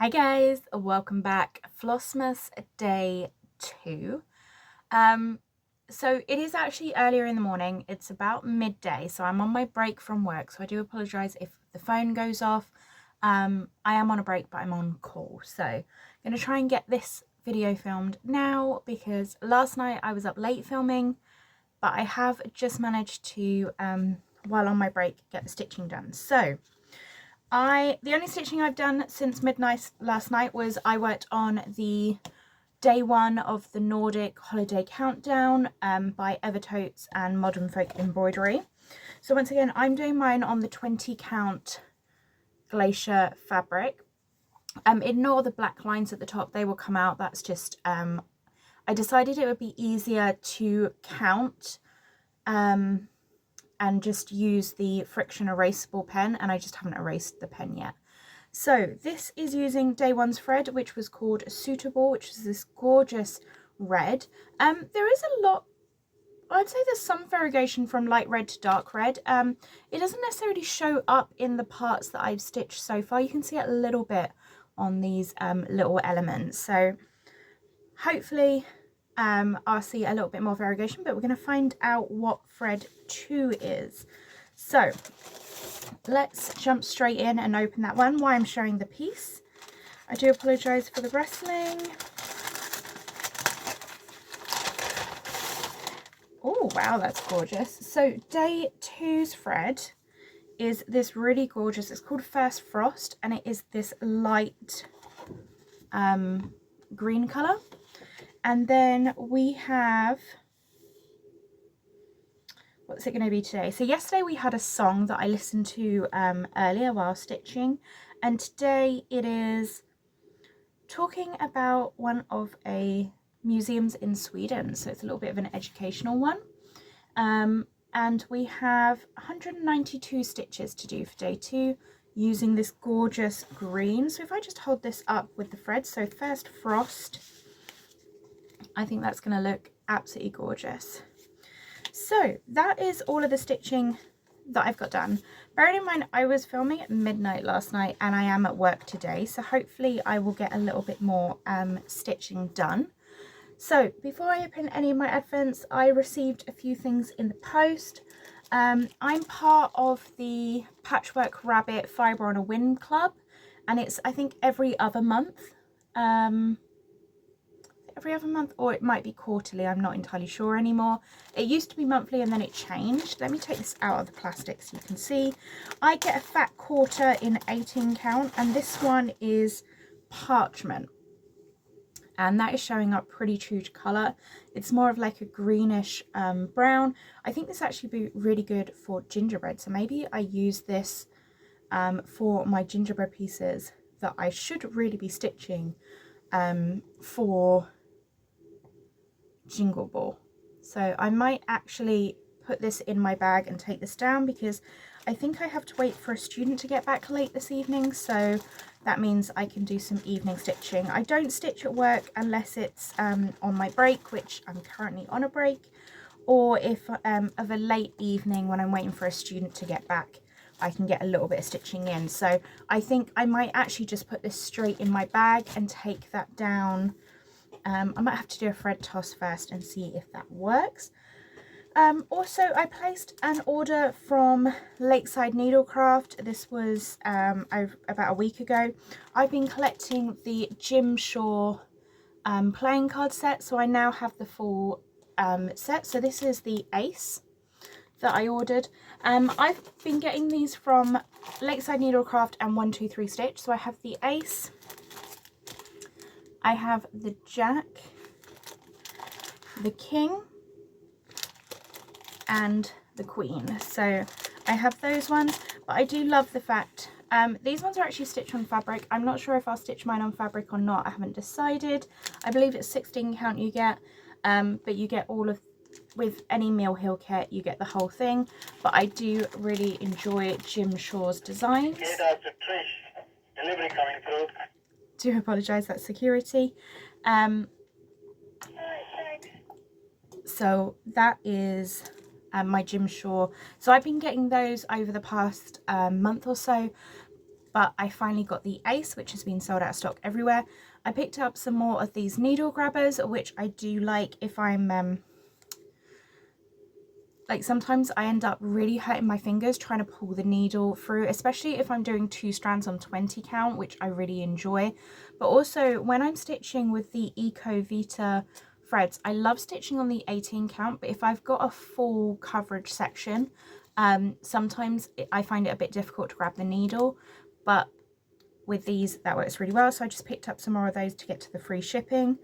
Hi guys, welcome back. Flossmas day 2. So it is actually earlier in the morning. It's about midday, so I'm on my break from work. So I do apologize if the phone goes off. I am on a break, but I'm on call. So I'm going to try and get this video filmed now because last night I was up late filming, but I have just managed to, while on my break, get the stitching done. So the only stitching I've done since midnight last night was I worked on the day 1 of the Nordic Holiday Countdown by Evertotes and Modern Folk Embroidery. So once again, I'm doing mine on the 20 count glacier fabric. Ignore the black lines at the top, they will come out. That's just, I decided it would be easier to count and just use the friction erasable pen, and I just haven't erased the pen yet. So this is using day 1's thread, which was called Suitable, which is this gorgeous red. There is a lot, I'd say there's some variegation from light red to dark red. It doesn't necessarily show up in the parts that I've stitched so far. You can see it a little bit on these little elements. So hopefully I'll see a little bit more variegation, but we're going to find out what thread 2 is. So let's jump straight in and open that one while I'm showing the piece. I do apologise for the rustling. Oh wow, that's gorgeous. So day 2's thread is this really gorgeous, it's called First Frost, and it is this light green colour. And then we have, what's it going to be today? So yesterday we had a song that I listened to earlier while stitching, and today it is talking about one of a museums in Sweden. So it's a little bit of an educational one. And we have 192 stitches to do for day 2 using this gorgeous green. So if I just hold this up with the thread, so First Frost, I think that's going to look absolutely gorgeous. So that is all of the stitching that I've got done. Bearing in mind I was filming at midnight last night and I am at work today, so hopefully I will get a little bit more stitching done. So before I open any of my advents, I received a few things in the post. I'm part of the Patchwork Rabbit Fibre on a Wing Club, and it's I think every other month. Every other month, or it might be quarterly, I'm not entirely sure anymore. It used to be monthly and then it changed. Let me take this out of the plastic so you can see. I get a fat quarter in 18 count, and this one is parchment, and that is showing up pretty true to colour. It's more of like a greenish brown. I think this actually be really good for gingerbread, so maybe I use this for my gingerbread pieces that I should really be stitching for Jingle Ball. So I might actually put this in my bag and take this down, because I think I have to wait for a student to get back late this evening, so that means I can do some evening stitching. I don't stitch at work unless it's on my break, which I'm currently on a break, or if of a late evening when I'm waiting for a student to get back, I can get a little bit of stitching in. So I think I might actually just put this straight in my bag and take that down. I might have to do a thread toss first and see if that works. Also, I placed an order from Lakeside Needlecraft. This was about a week ago. I've been collecting the Jim Shaw playing card set, so I now have the full set. So this is the Ace that I ordered. I've been getting these from Lakeside Needlecraft and 123 Stitch. So I have the Ace, I have the Jack, the King, and the Queen. So I have those ones, but I do love the fact these ones are actually stitched on fabric. I'm not sure if I'll stitch mine on fabric or not. I haven't decided. I believe it's 16 count you get, but you get all of, with any Mill Hill kit, you get the whole thing. But I do really enjoy Jim Shaw's designs. Delivery coming through. Do apologise, that's security. So that is my Jim Shaw. So I've been getting those over the past month or so. but I finally got the Ace, which has been sold out of stock everywhere. I picked up some more of these needle grabbers, which I do like if I'm like, sometimes I end up really hurting my fingers trying to pull the needle through, especially if I'm doing 2 strands on 20 count, which I really enjoy. But also when I'm stitching with the Eco Vita threads, I love stitching on the 18 count, but if I've got a full coverage section, sometimes I find it a bit difficult to grab the needle, but with these that works really well. So I just picked up some more of those to get to the free shipping.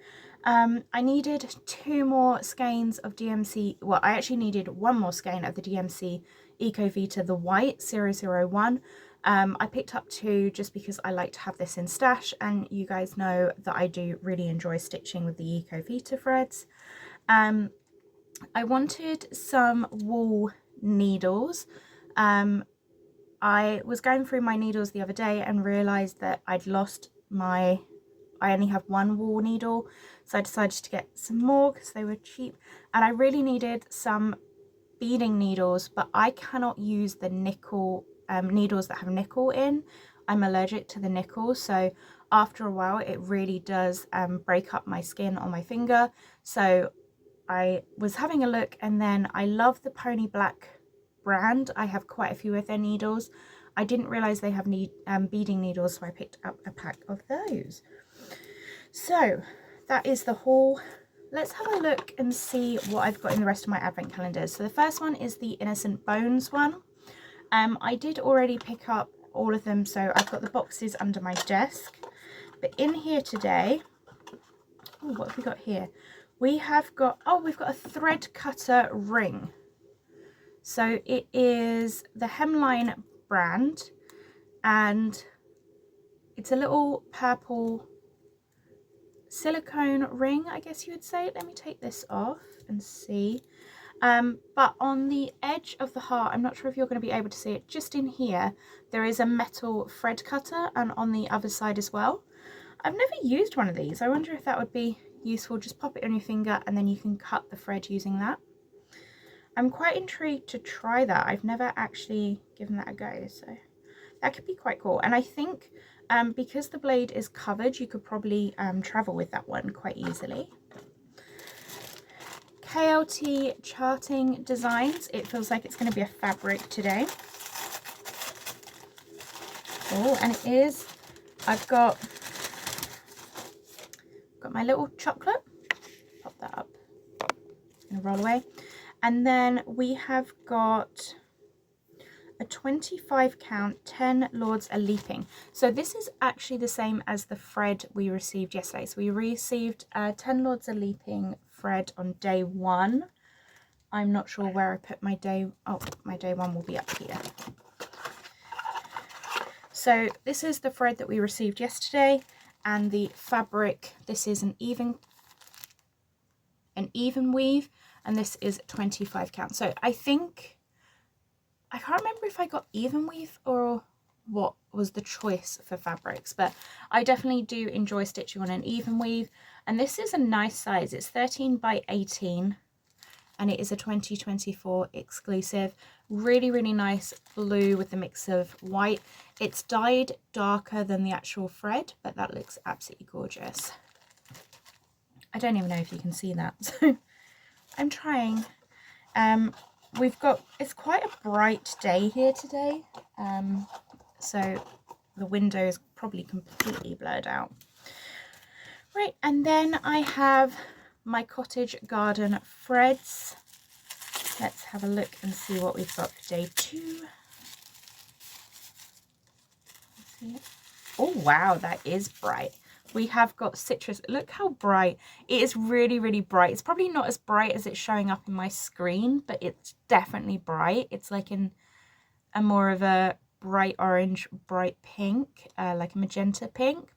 I needed 2 more skeins of DMC, well, I actually needed 1 more skein of the DMC Eco Vita, the white 001. I picked up 2 just because I like to have this in stash, and you guys know that I do really enjoy stitching with the Eco Vita threads. I wanted some wool needles. I was going through my needles the other day and realised that I'd lost I only have 1 wool needle, so I decided to get some more because they were cheap, and I really needed some beading needles, but I cannot use the nickel needles that have nickel in. I'm allergic to the nickel, so after a while it really does break up my skin on my finger. So I was having a look, and then I love the Pony Black brand. I have quite a few of their needles. I didn't realise they have beading needles, so I picked up a pack of those. So that is the haul. Let's have a look and see what I've got in the rest of my advent calendars. So the first one is the Innocent Bones one. I did already pick up all of them, so I've got the boxes under my desk. But in here today, oh, what have we got here? We have got, oh, we've got a thread cutter ring. So it is the Hemline brand, and it's a little purple silicone ring, I guess you would say. Let me take this off and see. But on the edge of the heart, I'm not sure if you're going to be able to see it, just in here there is a metal thread cutter, and on the other side as well. I've never used one of these. I wonder if that would be useful. Just pop it on your finger and then you can cut the thread using that. I'm quite intrigued to try that. I've never actually given that a go, so that could be quite cool. And I think because the blade is covered, you could probably travel with that one quite easily. KLT Charting Designs. It feels like it's going to be a fabric today. Oh, and it is. I've got my little chocolate. Pop that up. It's going to roll away. And then we have got a 25 count 10 Lords a Leaping. So this is actually the same as the thread we received yesterday. So we received 10 Lords a Leaping thread on day 1. I'm not sure where I put my day. Oh, my day 1 will be up here. So this is the thread that we received yesterday, and the fabric, this is an even weave, and this is 25 count. So I think, I can't remember if I got even weave or what was the choice for fabrics, but I definitely do enjoy stitching on an even weave. And this is a nice size. It's 13 by 18, and it is a 2024 exclusive. Really, really nice blue with a mix of white. It's dyed darker than the actual thread, but that looks absolutely gorgeous. I don't even know if you can see that, so I'm trying. We've got, it's quite a bright day here today, so the window is probably completely blurred out. Right, and then I have my Cottage Garden threads. Let's have a look and see what we've got for day 2. Oh wow, that is bright. We have got citrus. Look how bright. It is really, really bright. It's probably not as bright as it's showing up in my screen, but it's definitely bright. It's like in a more of a bright orange, bright pink, like a magenta pink,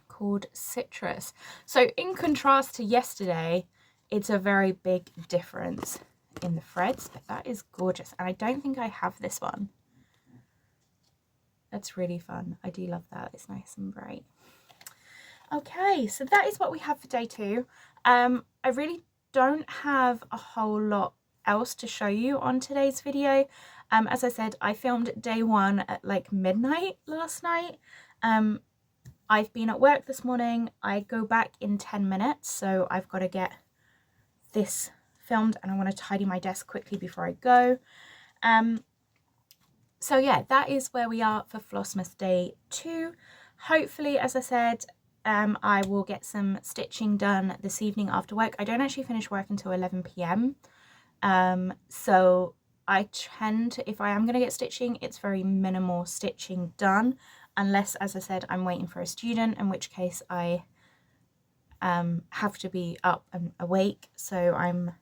called Citrus. So in contrast to yesterday, it's a very big difference in the threads, but that is gorgeous. And I don't think I have this one. That's really fun. I do love that. It's nice and bright. Okay, so that is what we have for day 2. I really don't have a whole lot else to show you on today's video. As I said, I filmed day 1 at like midnight last night. I've been at work this morning. I go back in 10 minutes, so I've got to get this filmed and I want to tidy my desk quickly before I go. So yeah, that is where we are for Flossmas day 2. Hopefully, as I said, I will get some stitching done this evening after work. I don't actually finish work until 11 p.m. So I tend to, if I am going to get stitching, it's very minimal stitching done, unless, as I said, I'm waiting for a student, in which case I have to be up and awake, so I'm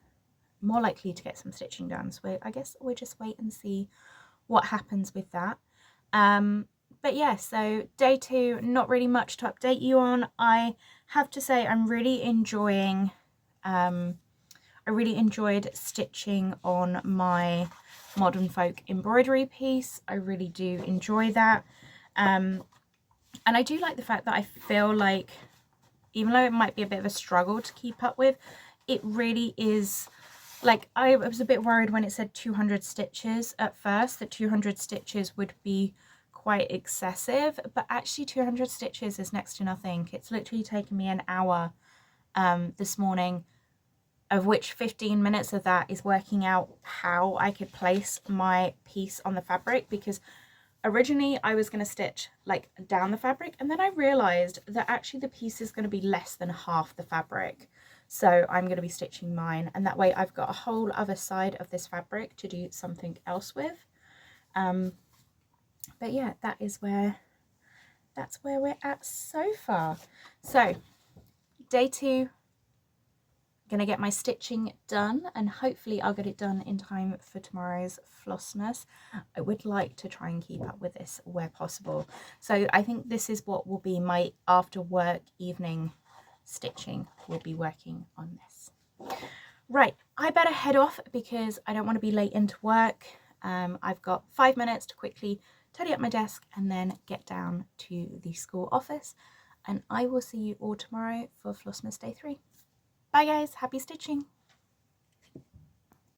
more likely to get some stitching done. So I guess we'll just wait and see what happens with that. But yeah, so day 2, not really much to update you on. I have to say I'm really enjoying I really enjoyed stitching on my Modern Folk embroidery piece. I really do enjoy that. And I do like the fact that I feel like, even though it might be a bit of a struggle to keep up with, it really is, like, I was a bit worried when it said 200 stitches at first, that 200 stitches would be quite excessive, but actually 200 stitches is next to nothing. It's literally taken me an hour this morning, of which 15 minutes of that is working out how I could place my piece on the fabric, because originally I was going to stitch like down the fabric, and then I realized that actually the piece is going to be less than half the fabric, so I'm going to be stitching mine, and that way I've got a whole other side of this fabric to do something else with. But yeah, that's where we're at so far. So day 2, gonna get my stitching done, and hopefully I'll get it done in time for tomorrow's Flossmas. I would like to try and keep up with this where possible, so I think this is what will be my after work evening stitching. We'll be working on this. Right, I better head off because I don't want to be late into work. I've got 5 minutes to quickly tidy up my desk and then get down to the school office, and I will see you all tomorrow for Flossmas day 3. Bye guys, happy stitching!